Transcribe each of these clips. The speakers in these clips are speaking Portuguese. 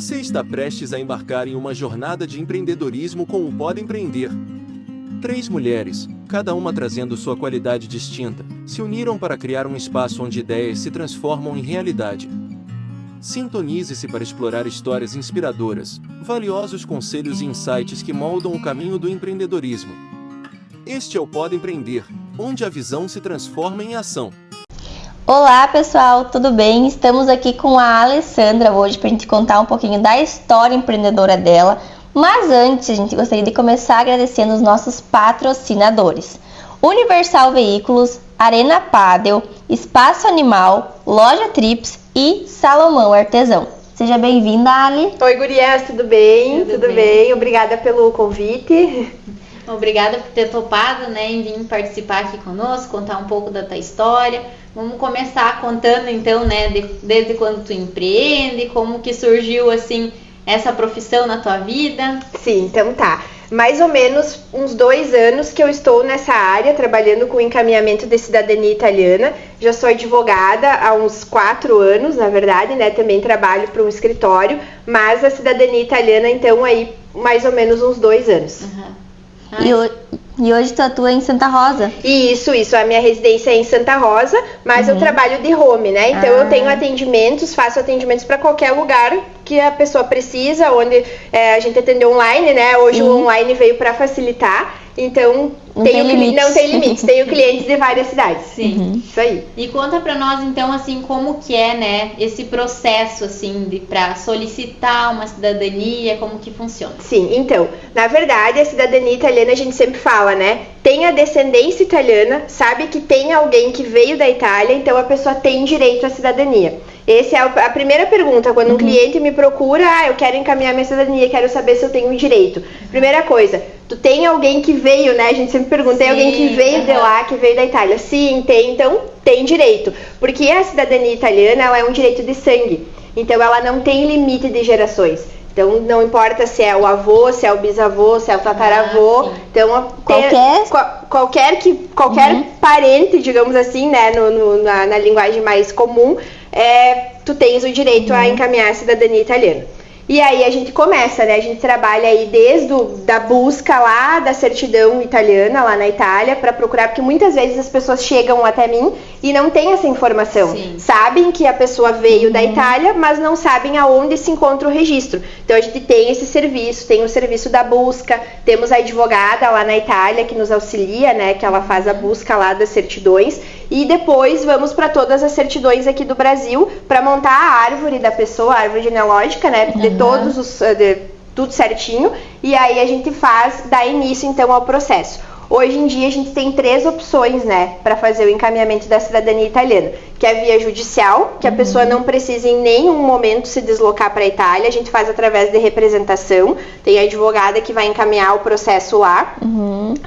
Você está prestes a embarcar em uma jornada de empreendedorismo com o Pode Empreender. 3 mulheres, cada uma trazendo sua qualidade distinta, se uniram para criar um espaço onde ideias se transformam em realidade. Sintonize-se para explorar histórias inspiradoras, valiosos conselhos e insights que moldam o caminho do empreendedorismo. Este é o Pode Empreender, onde a visão se transforma em ação. Olá pessoal, tudo bem? Estamos aqui com a Alessandra hoje para a gente contar um pouquinho da história empreendedora dela. Mas antes, a gente gostaria de começar agradecendo os nossos patrocinadores: Universal Veículos, Arena Padel, Espaço Animal, Loja Trips e Salomão Artesão. Seja bem-vinda, Ali. Oi, gurias, tudo bem? Tudo bem? Obrigada pelo convite. Obrigada por ter topado, em vir participar aqui conosco, contar um pouco da tua história. Vamos começar contando, então, desde quando tu empreende, como que surgiu, assim, essa profissão na tua vida. Sim, então tá. Mais ou menos uns 2 anos que eu estou nessa área, trabalhando com encaminhamento de cidadania italiana. Já sou advogada há uns 4 anos, na verdade, Também trabalho para um escritório, mas a cidadania italiana, então, aí, mais ou menos uns 2 anos. Uhum. E hoje tu atua em Santa Rosa? Isso, a minha residência é em Santa Rosa, mas eu trabalho de home, Então eu tenho atendimentos, faço atendimentos para qualquer lugar que a pessoa precisa, onde a gente atende online, Hoje o online veio para facilitar, então não tem limites, tenho clientes de várias cidades. Sim. Isso aí. E conta para nós, então, assim, como que é, esse processo, assim, para solicitar uma cidadania, como que funciona? Sim, então, na verdade, a cidadania italiana a gente sempre fala, tem a descendência italiana, sabe que tem alguém que veio da Itália, então a pessoa tem direito à cidadania. Essa é a primeira pergunta, quando um cliente me procura, eu quero encaminhar minha cidadania, quero saber se eu tenho direito. Primeira coisa, tu tem alguém que veio, A gente sempre pergunta, tem alguém que veio de lá, que veio da Itália? Sim, tem, então tem direito. Porque a cidadania italiana, ela é um direito de sangue, então ela não tem limite de gerações. Então, não importa se é o avô, se é o bisavô, se é o tataravô. Então, qualquer parente, digamos assim, na linguagem mais comum, tu tens o direito a encaminhar a cidadania italiana. E aí a gente começa, A gente trabalha aí desde da busca lá da certidão italiana, lá na Itália, para procurar, porque muitas vezes as pessoas chegam até mim e não têm essa informação. Sim. Sabem que a pessoa veio da Itália, mas não sabem aonde se encontra o registro. Então a gente tem esse serviço, tem o serviço da busca, temos a advogada lá na Itália que nos auxilia, que ela faz a busca lá das certidões. E depois vamos para todas as certidões aqui do Brasil para montar a árvore da pessoa, a árvore genealógica, de todos os tudo certinho, e aí a gente dá início então ao processo. Hoje em dia a gente tem 3 opções, para fazer o encaminhamento da cidadania italiana, que é a via judicial, que a pessoa não precisa em nenhum momento se deslocar para a Itália, a gente faz através de representação, tem a advogada que vai encaminhar o processo lá.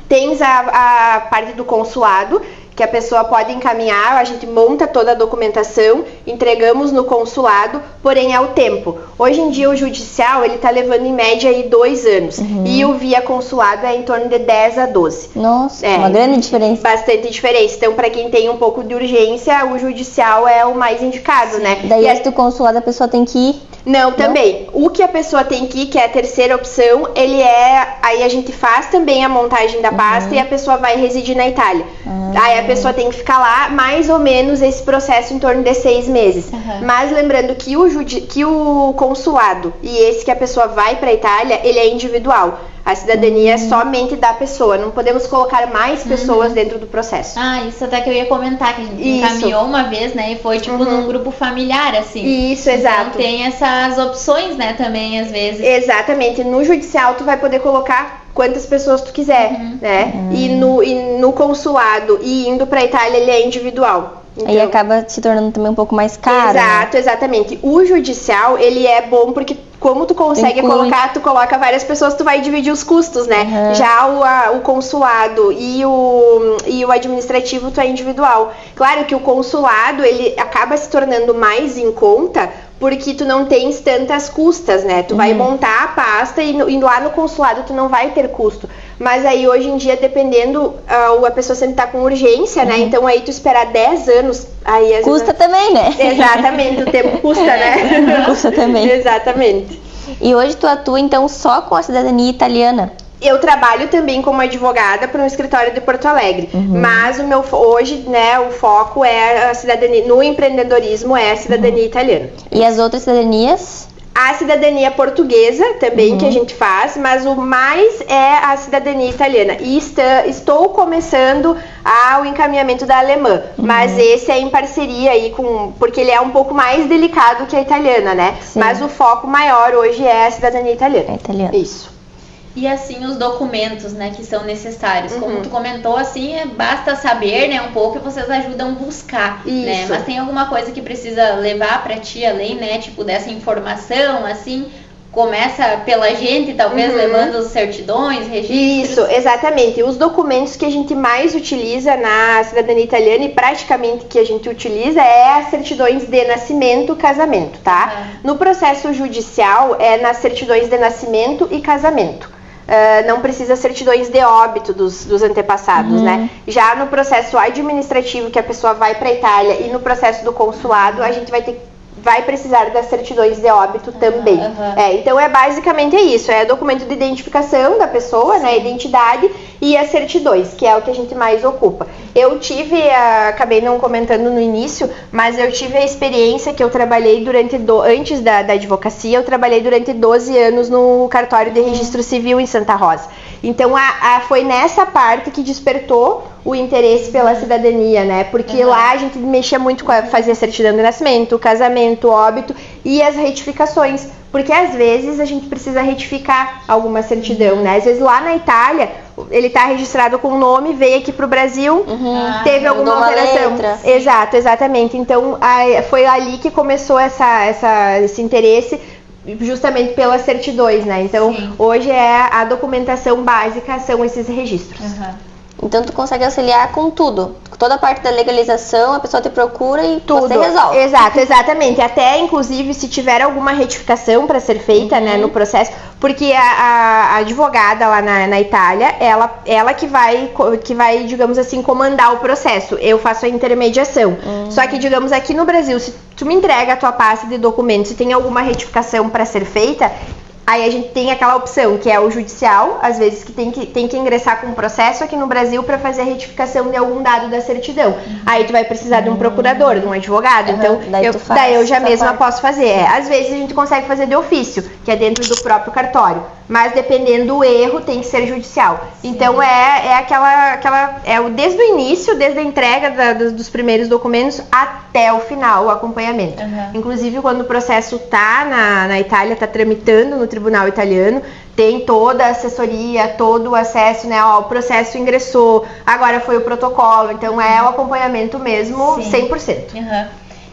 Tens a parte do consulado, que a pessoa pode encaminhar, a gente monta toda a documentação, entregamos no consulado, porém é o tempo. Hoje em dia o judicial, ele tá levando em média aí 2 anos, e o via consulado é em torno de 10 a 12. Nossa, uma grande diferença. Bastante diferença, então para quem tem um pouco de urgência, o judicial é o mais indicado, Daí esse do consulado a pessoa tem que ir? Não, também. O que a pessoa tem que ir, que é a terceira opção, aí a gente faz também a montagem da pasta e a pessoa vai residir na Itália. Aí a pessoa tem que ficar lá mais ou menos esse processo em torno de 6 meses. Mas lembrando que o consulado e esse que a pessoa vai para a Itália, ele é individual. A cidadania é somente da pessoa, não podemos colocar mais pessoas dentro do processo. Isso até que eu ia comentar, que a gente encaminhou uma vez, e foi tipo num grupo familiar, assim. Isso, exato. Então tem essas opções, também, às vezes. Exatamente, no judicial tu vai poder colocar quantas pessoas tu quiser, E no consulado e indo pra Itália, ele é individual. Então, aí acaba se tornando também um pouco mais caro. Exato, exatamente. O judicial, ele é bom porque como tu consegue colocar, tu coloca várias pessoas, tu vai dividir os custos, Já o consulado e o administrativo, tu é individual. Claro que o consulado, ele acaba se tornando mais em conta porque tu não tens tantas custas, Tu vai montar a pasta e lá no consulado tu não vai ter custo. Mas aí hoje em dia, dependendo, a pessoa sempre tá com urgência, né? Então aí tu esperar 10 anos, aí às Custa vezes... também, né? Exatamente, o tempo custa, né? Custa também. Exatamente. E hoje tu atua então só com a cidadania italiana? Eu trabalho também como advogada para um escritório de Porto Alegre, mas hoje, né, o foco é a cidadania, no empreendedorismo é a cidadania italiana. E as outras cidadanias? A cidadania portuguesa também que a gente faz, mas o mais é a cidadania italiana. E estou começando o encaminhamento da alemã, mas esse é em parceria aí porque ele é um pouco mais delicado que a italiana, né? Sim. Mas o foco maior hoje é a cidadania italiana. É italiana. Isso. E assim, os documentos, né, que são necessários. Como tu comentou, assim, basta saber, né, um pouco e vocês ajudam a buscar, né? Mas tem alguma coisa que precisa levar pra ti além, né, tipo, dessa informação, assim... Começa pela gente, talvez, levando os certidões, registros. Isso, exatamente. Os documentos que a gente mais utiliza na cidadania italiana e praticamente que a gente utiliza é as certidões de nascimento e casamento, tá? No processo judicial é nas certidões de nascimento e casamento. Não precisa certidões de óbito dos antepassados, né? Já no processo administrativo, que a pessoa vai para a Itália, e no processo do consulado, a gente vai precisar das certidões de óbito também. Então basicamente isso, é documento de identificação da pessoa, né, identidade, e as certidões, que é o que a gente mais ocupa. Eu acabei não comentando no início, mas eu tive a experiência que eu trabalhei antes da advocacia, eu trabalhei durante 12 anos no cartório de registro civil em Santa Rosa. Então foi nessa parte que despertou o interesse pela cidadania, né? Porque lá a gente mexia muito fazia certidão de nascimento, casamento, óbito e as retificações. Porque às vezes a gente precisa retificar alguma certidão, né? Às vezes lá na Itália, ele tá registrado com o nome, veio aqui pro Brasil, teve alguma alteração. Letra. Exato, exatamente. Então foi ali que começou esse interesse, justamente pelas certidões, né? Então hoje a documentação básica são esses registros. Então tu consegue auxiliar com tudo. Toda a parte da legalização, a pessoa te procura e você resolve. Exato, exatamente. Até, inclusive, se tiver alguma retificação para ser feita, né, no processo, porque a advogada lá na Itália, ela que vai, digamos assim, comandar o processo. Eu faço a intermediação. Só que, digamos, aqui no Brasil, se tu me entrega a tua pasta de documentos e tem alguma retificação para ser feita, aí a gente tem aquela opção, que é o judicial, às vezes que tem que ingressar com um processo aqui no Brasil para fazer a retificação de algum dado da certidão. Aí tu vai precisar de um procurador, de um advogado, então daí eu já mesma posso fazer. Às vezes a gente consegue fazer de ofício, que é dentro do próprio cartório, mas dependendo do erro tem que ser judicial. Então desde o início, desde a entrega dos primeiros documentos até o final, o acompanhamento. Inclusive quando o processo tá na Itália, tá tramitando no tribunal italiano, tem toda a assessoria, todo o acesso, né, o processo ingressou, agora foi o protocolo, então é o acompanhamento mesmo, 100%.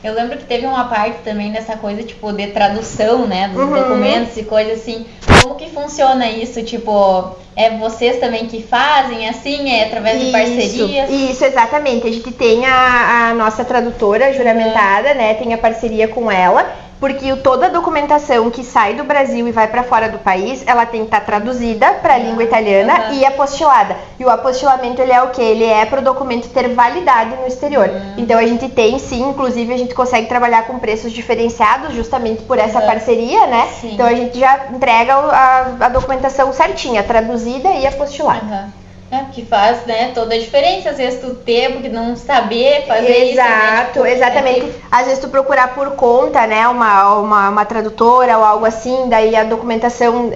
Eu lembro que teve uma parte também dessa coisa, tipo, de tradução, né, dos documentos e coisa assim. Como que funciona isso? Tipo, é vocês também que fazem, assim, é através de parcerias? Isso, exatamente. A gente tem a nossa tradutora juramentada, né, tem a parceria com ela, porque toda a documentação que sai do Brasil e vai para fora do país, ela tem que estar traduzida para a língua italiana e apostilada. E o apostilamento, ele é o quê? Ele é para o documento ter validade no exterior. Então a gente tem sim, inclusive a gente consegue trabalhar com preços diferenciados justamente por essa parceria, né? Então a gente já entrega a documentação certinha, traduzida e apostilada. Que faz, né, toda a diferença, às vezes tu ter, porque não saber fazer isso, né? Tipo, exatamente. Às vezes tu procurar por conta, né, uma tradutora ou algo assim, daí a documentação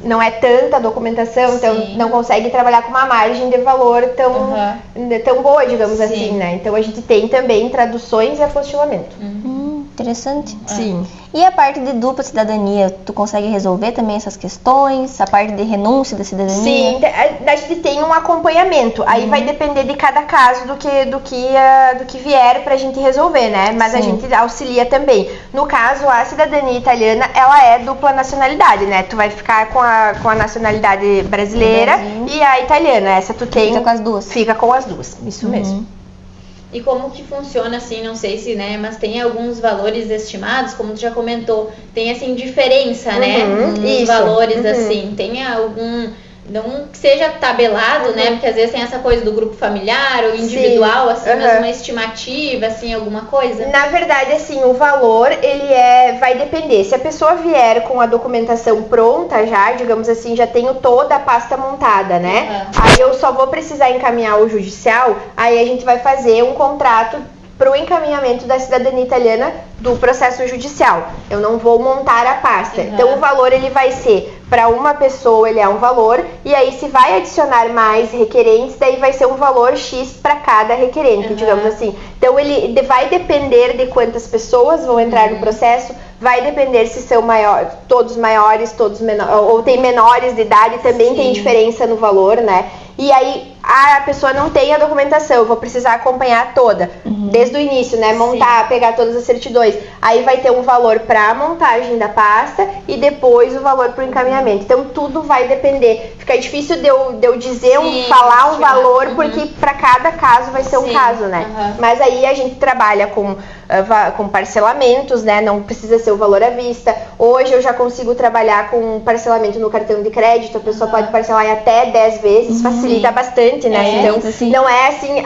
não é tanta documentação, então não consegue trabalhar com uma margem de valor tão boa, digamos assim, né? Então a gente tem também traduções e apostilamento. Interessante. Sim. E a parte de dupla cidadania, tu consegue resolver também essas questões? A parte de renúncia da cidadania? Sim, a gente tem um acompanhamento. Aí vai depender de cada caso do que vier pra gente resolver, né? Mas a gente auxilia também. No caso, a cidadania italiana, ela é dupla nacionalidade, né? Tu vai ficar com a nacionalidade brasileira e a italiana. Essa tu tem... Fica com as duas. Fica com as duas, isso mesmo. E como que funciona assim, não sei se, né, mas tem alguns valores estimados, como tu já comentou, tem assim diferença, né, nos valores assim, tem algum não que seja tabelado, né? Porque às vezes tem essa coisa do grupo familiar ou individual, assim, mas uma estimativa, assim, alguma coisa? Na verdade, assim, o valor, ele vai depender. Se a pessoa vier com a documentação pronta já, digamos assim, já tenho toda a pasta montada, né? Aí eu só vou precisar encaminhar ao judicial, aí a gente vai fazer um contrato para o encaminhamento da cidadania italiana do processo judicial. Eu não vou montar a pasta. Então o valor ele vai ser para uma pessoa, ele é um valor, e aí se vai adicionar mais requerentes, daí vai ser um valor X para cada requerente, digamos assim. Então ele vai depender de quantas pessoas vão entrar no processo, vai depender se são todos maiores, todos menores, ou tem menores de idade, também tem diferença no valor, né? E aí a pessoa não tem a documentação, eu vou precisar acompanhar toda, desde o início, né? Montar, pegar todas as certidões. Aí vai ter um valor para a montagem da pasta e depois o valor para o encaminhamento. Então tudo vai depender. Fica difícil de eu dizer, falar um valor, porque para cada caso vai ser um caso, né? Mas aí a gente trabalha com parcelamentos, né? Não precisa ser o valor à vista. Hoje eu já consigo trabalhar com parcelamento no cartão de crédito, a pessoa pode parcelar em até 10 vezes, facilita bastante, né? Então, não é assim,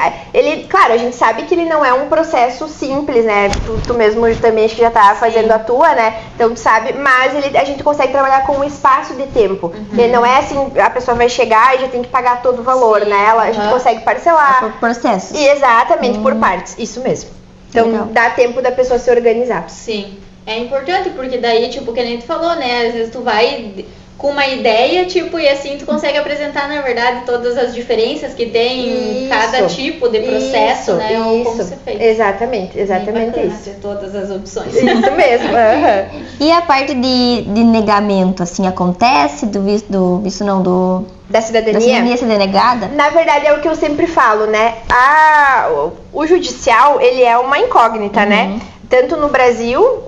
claro, a gente sabe que ele não é um processo simples, né? Tu mesmo também acho que já tá fazendo a tua, né? Então tu sabe, mas a gente consegue trabalhar com um espaço de tempo. Ele não é assim, a pessoa vai chegar e já tem que pagar todo o valor, né? A gente consegue parcelar. Por processos. E exatamente, por partes, isso mesmo. Então dá tempo da pessoa se organizar. Sim, é importante porque daí, tipo, que a gente falou, né? Às vezes tu vai com uma ideia, tipo, e assim tu consegue apresentar, na verdade, todas as diferenças que tem em cada tipo de processo, né? Ou como ser feito. Exatamente isso. Ter todas as opções. Isso mesmo. E a parte de negamento, assim, acontece Da cidadania? Da cidadania ser denegada? Na verdade, é o que eu sempre falo, né? O judicial, ele é uma incógnita, né? Tanto no Brasil,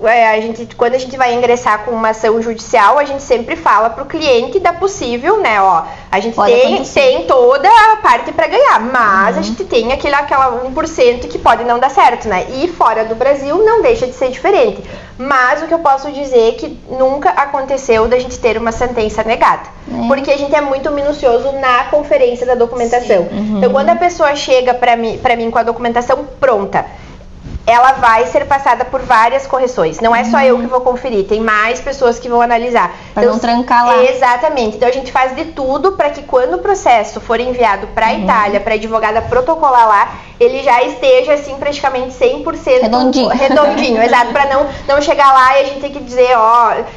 quando a gente vai ingressar com uma ação judicial, a gente sempre fala para o cliente da possível, né? Ó, a gente tem toda a parte para ganhar, mas a gente tem aquela 1% que pode não dar certo, né? E fora do Brasil não deixa de ser diferente. Mas o que eu posso dizer é que nunca aconteceu da gente ter uma sentença negada. Porque a gente é muito minucioso na conferência da documentação. Então, quando a pessoa chega para mim com a documentação pronta, ela vai ser passada por várias correções. Não é só eu que vou conferir, tem mais pessoas que vão analisar. Para não trancar lá. Exatamente. Então a gente faz de tudo para que quando o processo for enviado para a Itália, para a advogada protocolar lá, ele já esteja assim praticamente 100% redondinho, exato, para não chegar lá e a gente ter que dizer,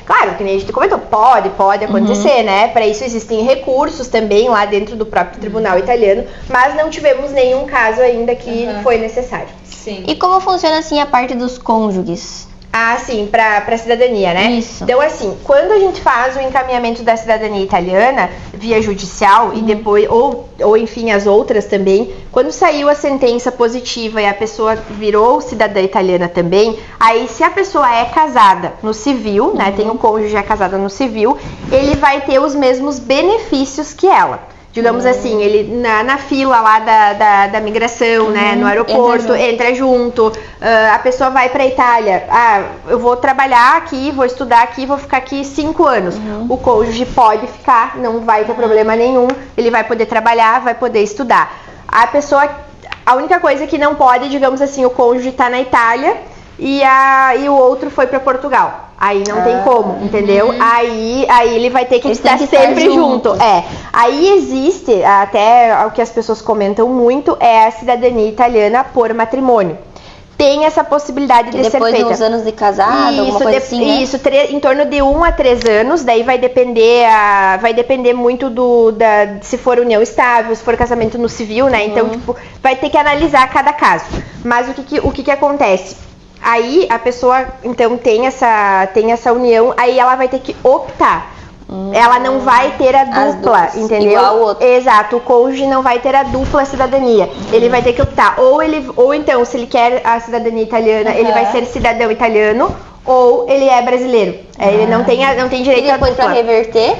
claro, que nem a gente comentou, pode acontecer, né? Para isso existem recursos também lá dentro do próprio tribunal italiano, mas não tivemos nenhum caso ainda que foi necessário. Sim. E como funciona assim a parte dos cônjuges? Ah, sim, para cidadania, né? Isso. Então, assim, quando a gente faz o encaminhamento da cidadania italiana via judicial e depois, ou enfim, as outras também, quando saiu a sentença positiva e a pessoa virou cidadã italiana também, aí se a pessoa é casada no civil, né, tem um cônjuge casado no civil, ele vai ter os mesmos benefícios que ela. Digamos assim, ele na fila lá da migração, né, no aeroporto, entra junto. A pessoa vai para a Itália, eu vou trabalhar aqui, vou estudar aqui, vou ficar aqui 5 anos. O cônjuge pode ficar, não vai ter problema nenhum, ele vai poder trabalhar, vai poder estudar. A única coisa que não pode, digamos assim, o cônjuge está na Itália e o outro foi para Portugal. Aí não tem como, entendeu? Aí ele vai ter que estar sempre junto. Aí existe, até o que as pessoas comentam muito, é a cidadania italiana por matrimônio. Tem essa possibilidade de ser feita. Depois de uns anos de casado, alguma coisa assim, né? Isso, em torno de 1 a 3 anos, daí vai depender muito se for união estável, se for casamento no civil, né? Então, vai ter que analisar cada caso. Mas o que acontece? Aí a pessoa, então, tem essa união, aí ela vai ter que optar. Ela não vai ter a dupla, entendeu? Igual o outro. Exato, o cônjuge não vai ter a dupla cidadania. Ele vai ter que optar. Ou então, se ele quer a cidadania italiana, ele vai ser cidadão italiano, ou ele é brasileiro. Ele não tem direito a dupla. E depois para reverter?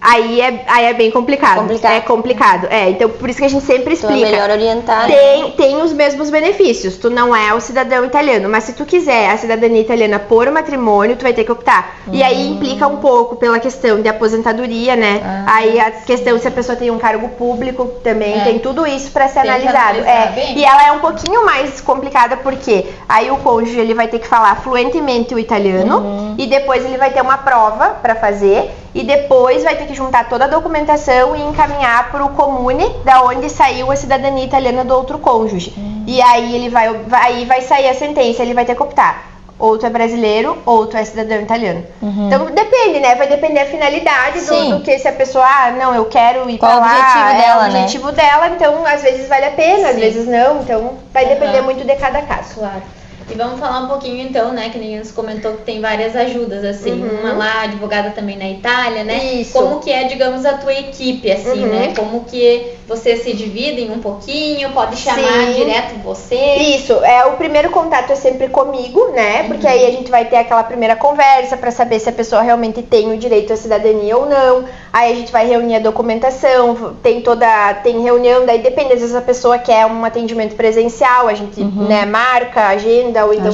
Aí é bem complicado. É complicado. Então por isso que a gente sempre explica. É melhor orientar. Tem os mesmos benefícios. Tu não é o cidadão italiano, mas se tu quiser a cidadania italiana por matrimônio, tu vai ter que optar. E aí implica um pouco pela questão de aposentadoria, né? Aí a questão se a pessoa tem um cargo público também, tem tudo isso para ser analisado. E ela é um pouquinho mais complicada porque aí o cônjuge ele vai ter que falar fluentemente o italiano e depois ele vai ter uma prova para fazer e depois vai ter que juntar toda a documentação e encaminhar para o comune da onde saiu a cidadania italiana do outro cônjuge. E aí ele vai sair a sentença, ele vai ter que optar. Ou tu é brasileiro, ou tu é cidadão italiano. Então depende, né? Vai depender da finalidade do que se a pessoa, não, eu quero ir pra lá. Qual o objetivo dela, então às vezes vale a pena, às vezes não. Então vai depender muito de cada caso. Claro. E vamos falar um pouquinho então, né, que nem você comentou que tem várias ajudas, assim, uma lá, advogada também na Itália, né? Isso. Como que é, digamos, a tua equipe, assim, né? Como que vocês se dividem um pouquinho, pode chamar direto você? Isso, o primeiro contato é sempre comigo, né? Porque aí a gente vai ter aquela primeira conversa pra saber se a pessoa realmente tem o direito à cidadania ou não. Aí a gente vai reunir a documentação, tem reunião, daí depende, às vezes a pessoa quer um atendimento presencial, a gente né, marca, agenda, ou então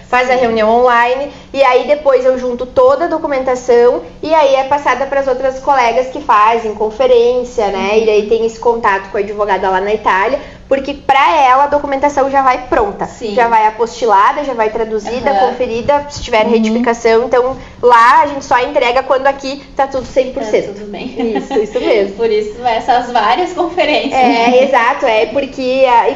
faz a reunião online, e aí depois eu junto toda a documentação e aí é passada para as outras colegas que fazem conferência, né? E aí tem esse contato com a advogada lá na Itália, porque para ela a documentação já vai pronta, já vai apostilada, já vai traduzida, conferida, se tiver retificação, então lá a gente só entrega quando aqui tá tudo 100%. Tá tudo bem. Isso mesmo. Por isso essas várias conferências. Exato,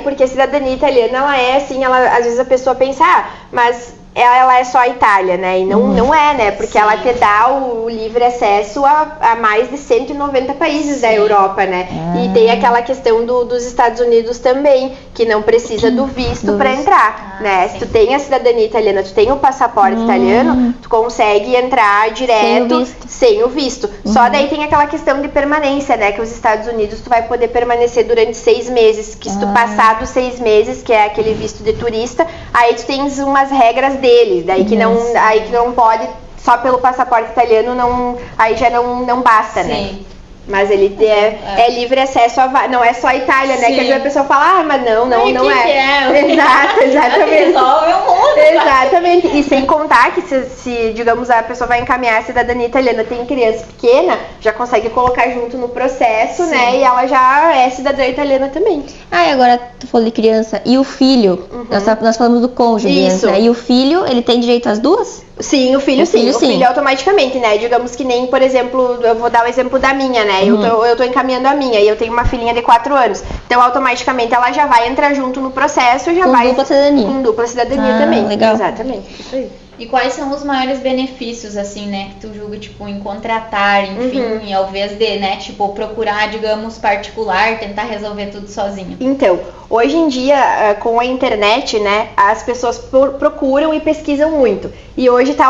porque a cidadania italiana, ela é assim, às vezes a pessoa pensa, mas ela é só a Itália, né? E não é, né? Porque ela te dá o livre acesso a mais de 190 países da Europa, né? E tem aquela questão dos Estados Unidos também, que não precisa do visto para entrar, né? Se tu tem a cidadania italiana, tu tem o passaporte italiano, tu consegue entrar direto sem o visto. Só daí tem aquela questão de permanência, né? Que os Estados Unidos tu vai poder permanecer durante 6 meses, que se tu passar dos 6 meses, que é aquele visto de turista, aí tu tens umas regras dele, daí que não pode, só pelo passaporte italiano, aí já não basta, né? Mas ele é livre acesso não é só a Itália, né? Que às vezes a pessoa fala, mas não é. Exato, exatamente. Resolve o mundo. Exatamente. E sem contar que se, digamos, a pessoa vai encaminhar a cidadania italiana, tem criança pequena, já consegue colocar junto no processo, né? E ela já é cidadã italiana também. E agora tu falou de criança. E o filho? Nós falamos do cônjuge, né? E o filho, ele tem direito às duas? Sim, o filho sim. O filho automaticamente, né? Digamos que nem, por exemplo, eu vou dar o exemplo da minha, né? Eu tô encaminhando a minha e eu tenho uma filhinha de 4 anos. Então, automaticamente, ela já vai entrar junto no processo e com dupla cidadania. Com dupla cidadania também. Legal. Exatamente, isso aí. E quais são os maiores benefícios, assim, né, que tu julga, tipo, em contratar, enfim, ao invés de, né, tipo, procurar, digamos, particular, tentar resolver tudo sozinho? Então, hoje em dia, com a internet, né, as pessoas procuram e pesquisam muito. E hoje tá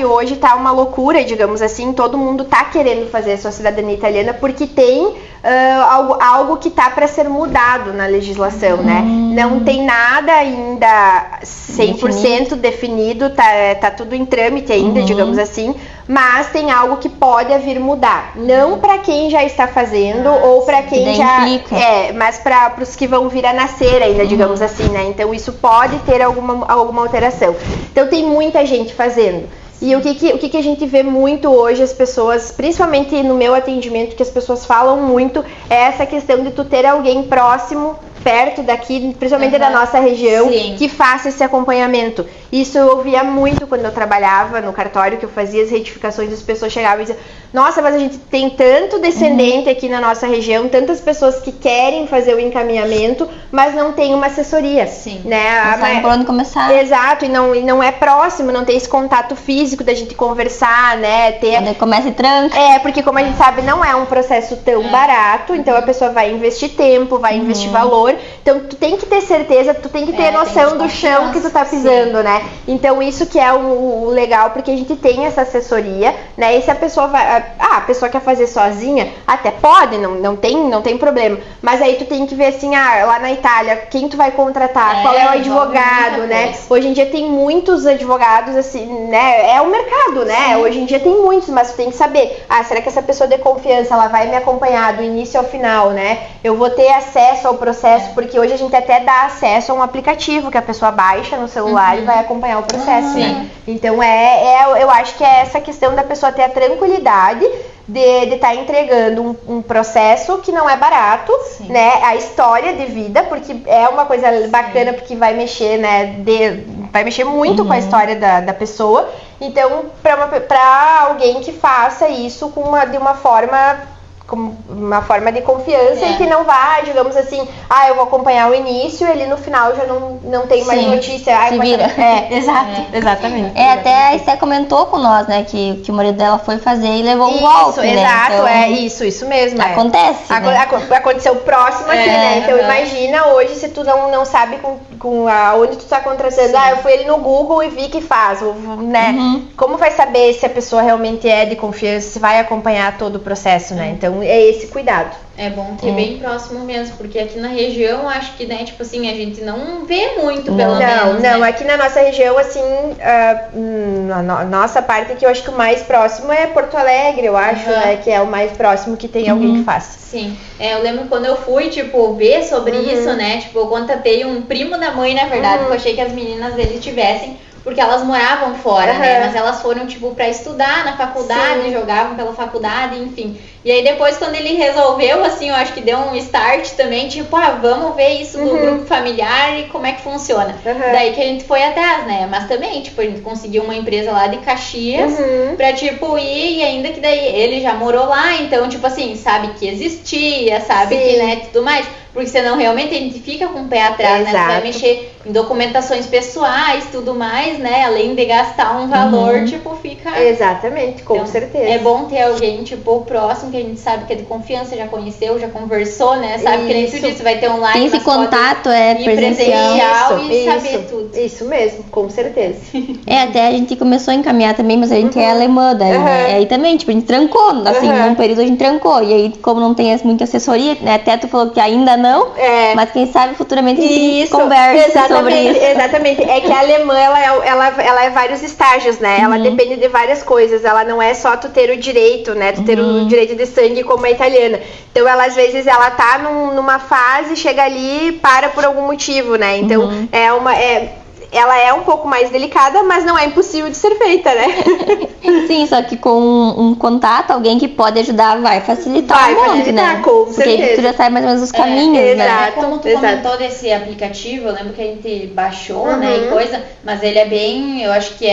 hoje tá uma loucura, digamos assim, todo mundo tá querendo fazer a sua cidadania italiana porque tem algo que tá para ser mudado na legislação, né? Não tem nada ainda 100% definido, tá tudo em trâmite ainda, digamos assim, mas tem algo que pode vir mudar. Não para quem já está fazendo ou para quem já mas para os que vão vir a nascer ainda, digamos assim, né? Então isso pode ter alguma alteração. Então tem muita gente fazendo. E o que a gente vê muito hoje, as pessoas, principalmente no meu atendimento, que as pessoas falam muito, é essa questão de tu ter alguém próximo, perto daqui, principalmente da nossa região, que faça esse acompanhamento. Isso eu ouvia muito quando eu trabalhava no cartório, que eu fazia as retificações, as pessoas chegavam e diziam, nossa, mas a gente tem tanto descendente aqui na nossa região, tantas pessoas que querem fazer o encaminhamento, mas não tem uma assessoria. Né? Não sabe por onde começar. Exato, e não é próximo, não tem esse contato físico da gente conversar, né? Quando começa e tranca. Porque como a gente sabe, não é um processo tão barato, então a pessoa vai investir tempo, vai investir valor. Então Então tu tem que ter certeza, tu tem que ter noção do chão que tu tá pisando, né? Então isso que é o legal, porque a gente tem essa assessoria, né? E se a pessoa vai, a pessoa quer fazer sozinha, até pode, não tem problema. Mas aí tu tem que ver assim, lá na Itália, quem tu vai contratar, qual é o advogado, né? Hoje em dia tem muitos advogados, assim, né? É o mercado, né? Sim. Hoje em dia tem muitos, mas tu tem que saber, será que essa pessoa de confiança, ela vai me acompanhar do início ao final, né? Eu vou ter acesso ao processo, porque hoje a gente até dá acesso a um aplicativo que a pessoa baixa no celular e vai acompanhar o processo, né? Então eu acho que é essa questão da pessoa ter a tranquilidade de estar entregando um processo que não é barato, né? A história de vida, porque é uma coisa bacana, porque vai mexer, né? Vai mexer muito com a história da pessoa. Então, para alguém que faça isso de uma forma de confiança e que não vá, digamos assim, eu vou acompanhar o início e ali no final já não tem mais notícia. Se vira. Exatamente. Até a Esté comentou com nós, né, que o marido dela foi fazer e levou um golpe, né? Exato, isso mesmo. Acontece, né? Aconteceu próximo aqui, né? Então imagina hoje se tu não sabe onde tu tá contratando. Eu fui ali no Google e vi que faz, né? Como vai saber se a pessoa realmente é de confiança, se vai acompanhar todo o processo, né? Então é esse cuidado. É bom ter bem próximo mesmo, porque aqui na região, acho que, né, tipo assim, a gente não vê muito, pelo menos, Não, né? Aqui na nossa região, assim, a nossa parte aqui, eu acho que o mais próximo é Porto Alegre, eu acho, né, que é o mais próximo que tem alguém que faça. Sim, eu lembro quando eu fui, tipo, ver sobre isso, né, tipo, eu contatei um primo da mãe, na verdade, porque eu achei que as meninas dele tivessem, porque elas moravam fora, né, mas elas foram, tipo, pra estudar na faculdade, jogavam pela faculdade, enfim. E aí depois, quando ele resolveu, assim, eu acho que deu um start também, tipo, vamos ver isso do grupo familiar e como é que funciona. Daí que a gente foi atrás, né, mas também, tipo, a gente conseguiu uma empresa lá de Caxias pra, tipo, ir, e ainda que daí ele já morou lá, então, tipo assim, sabe que existia, sabe que, né, tudo mais. Porque senão realmente a gente fica com o pé atrás, né? Você vai mexer em documentações pessoais, tudo mais, né? Além de gastar um valor, tipo, fica... Exatamente, com certeza. É bom ter alguém, tipo, próximo, que a gente sabe que é de confiança, já conheceu, já conversou, né? Sabe que nem tu disse, vai ter online, tem esse contato, presencial e saber tudo. Isso mesmo, com certeza. Até a gente começou a encaminhar também, mas a gente é alemã, daí, né? Aí também, tipo, a gente trancou, assim, num período a gente trancou. E aí, como não tem muita assessoria, né? Até tu falou que ainda não, mas quem sabe futuramente a gente conversa sobre isso. Exatamente, é que a alemã, ela é vários estágios, né? Ela depende de várias coisas, ela não é só tu ter o direito, né? Tu ter o direito de sangue como a italiana. Então, ela, às vezes, ela tá numa fase, chega ali e para por algum motivo, né? Então, ela é um pouco mais delicada, mas não é impossível de ser feita, né? Sim, só que com um contato, alguém que pode ajudar, vai facilitar um monte, né? Com certeza. Porque tu já sabe mais ou menos os caminhos, né? Como tu comentou desse aplicativo, eu lembro que a gente baixou, né, e coisa, mas ele é bem, eu acho que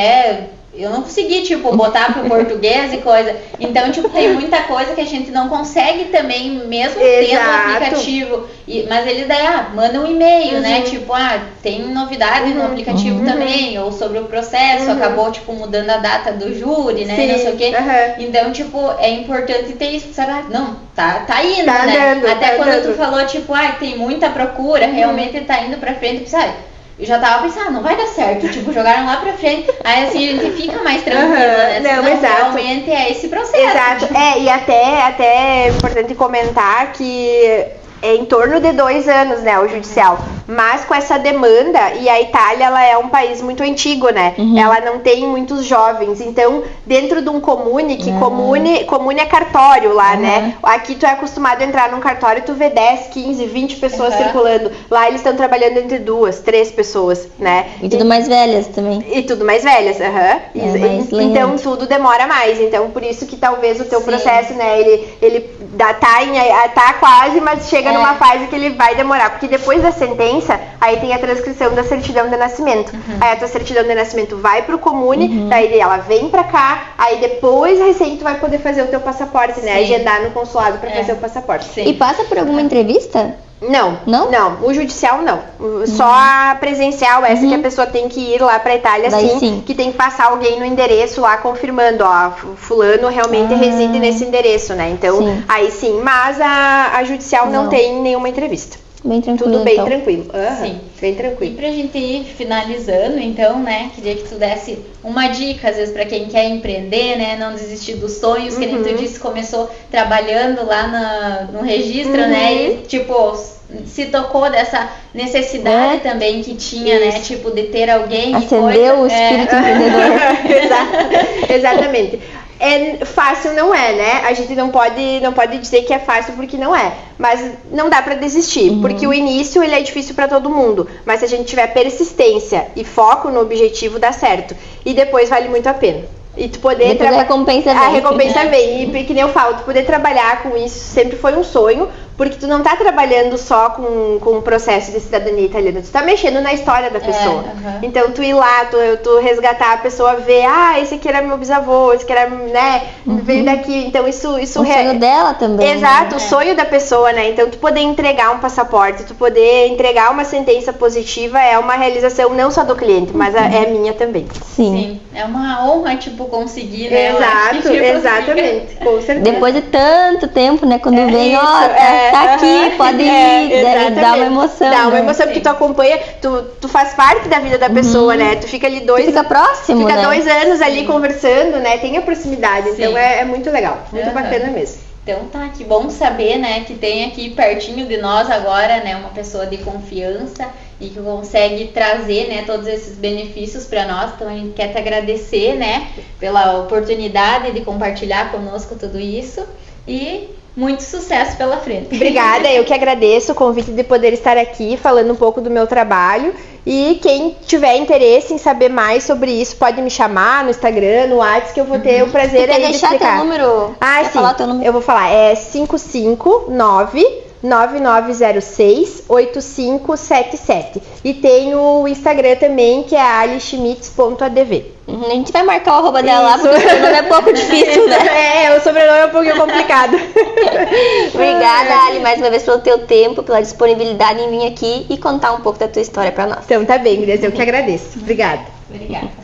eu não consegui, tipo, botar pro português e coisa. Então, tipo, tem muita coisa que a gente não consegue também, mesmo tendo o aplicativo. Mas eles daí, mandam um e-mail, né? Tipo, tem novidade no aplicativo também, ou sobre o processo, acabou, tipo, mudando a data do júri, né? Não sei o quê. Então, tipo, é importante ter isso, sabe? Não, tá indo, né? Até quando tu falou, tipo, tem muita procura, realmente tá indo pra frente, sabe? Eu já tava pensando, não vai dar certo, tipo, jogaram lá pra frente, aí assim a gente fica mais tranquila, né? Não, exato. Realmente é esse processo. Exato, e até é importante comentar que é em torno de 2 anos, né, o judicial. Mas com essa demanda, e a Itália, ela é um país muito antigo, né? Ela não tem muitos jovens. Então, dentro de um comune, que comune é cartório lá, né? Aqui tu é acostumado a entrar num cartório e tu vê 10, 15, 20 pessoas circulando. Lá eles estão trabalhando entre 2, 3 pessoas, né? E tudo mais velhas também. E tudo mais velhas, então tudo demora mais. Então, por isso que talvez o teu processo, né, ele tá quase, mas chega numa fase que ele vai demorar. Porque depois da sentença, aí tem a transcrição da certidão de nascimento. Aí a tua certidão de nascimento vai pro comune, daí ela vem pra cá, aí depois recém tu vai poder fazer o teu passaporte, né? Agendar no consulado pra fazer o passaporte. E passa por alguma entrevista? Não, o judicial não. Só a presencial, essa que a pessoa tem que ir lá pra Itália, sim, que tem que passar alguém no endereço lá confirmando, fulano realmente reside nesse endereço, né? Então, aí sim, mas a judicial não tem nenhuma entrevista. Bem tranquilo, Tudo bem então. tranquilo. Sim. Bem E tranquilo. pra gente ir finalizando, então, né, queria que tu desse uma dica, às vezes, pra quem quer empreender, né, não desistir dos sonhos, que nem tu disse, começou trabalhando lá no registro, né, e, tipo, se tocou dessa necessidade também que tinha, né, tipo, de ter alguém. Acendeu o espírito empreendedor. Exatamente. Fácil não é, né? A gente não pode dizer que é fácil porque não é, mas não dá pra desistir, porque o início ele é difícil pra todo mundo, mas se a gente tiver persistência e foco no objetivo, dá certo. E depois vale muito a pena. E tu poder Depois a recompensa vem. A recompensa vem. E que nem eu falo, tu poder trabalhar com isso sempre foi um sonho, porque tu não tá trabalhando só com o processo de cidadania italiana, tu tá mexendo na história da pessoa. Então tu ir lá, tu resgatar a pessoa, ver, esse aqui era meu bisavô, esse aqui era, né, veio daqui. Então isso O sonho dela também. Exato, o sonho da pessoa, né? Então tu poder entregar um passaporte, tu poder entregar uma sentença positiva é uma realização não só do cliente, mas é minha também. Sim. É uma honra, tipo, conseguir, né? Exato, exatamente. Com certeza. Depois de tanto tempo, né? Quando vem, tá aqui, pode ir, dá uma emoção. Dá uma emoção, porque tu acompanha, tu faz parte da vida da pessoa, né? Tu fica ali Fica próximo, fica né? 2 anos ali conversando, né? Tem a proximidade, então é muito legal, muito bacana mesmo. Então tá, que bom saber, né, que tem aqui pertinho de nós agora, né, uma pessoa de confiança e que consegue trazer, né, todos esses benefícios para nós. Então a gente quer te agradecer, né, pela oportunidade de compartilhar conosco tudo isso e muito sucesso pela frente. Obrigada, eu que agradeço o convite de poder estar aqui falando um pouco do meu trabalho. E quem tiver interesse em saber mais sobre isso, pode me chamar no Instagram, no WhatsApp, que eu vou ter o prazer aí de explicar. Quer deixar teu número? Sim, falar teu número? Eu vou falar, é 559-9906-8577. E tem o Instagram também, que é alischmitz.adv. A gente vai marcar o arroba dela lá, porque o sobrenome é pouco difícil, né? O sobrenome é um pouquinho complicado. Obrigada, Ali, mais uma vez pelo teu tempo, pela disponibilidade em vir aqui e contar um pouco da tua história pra nós. Então tá bem, Gurias, eu que agradeço. Obrigada. Obrigada.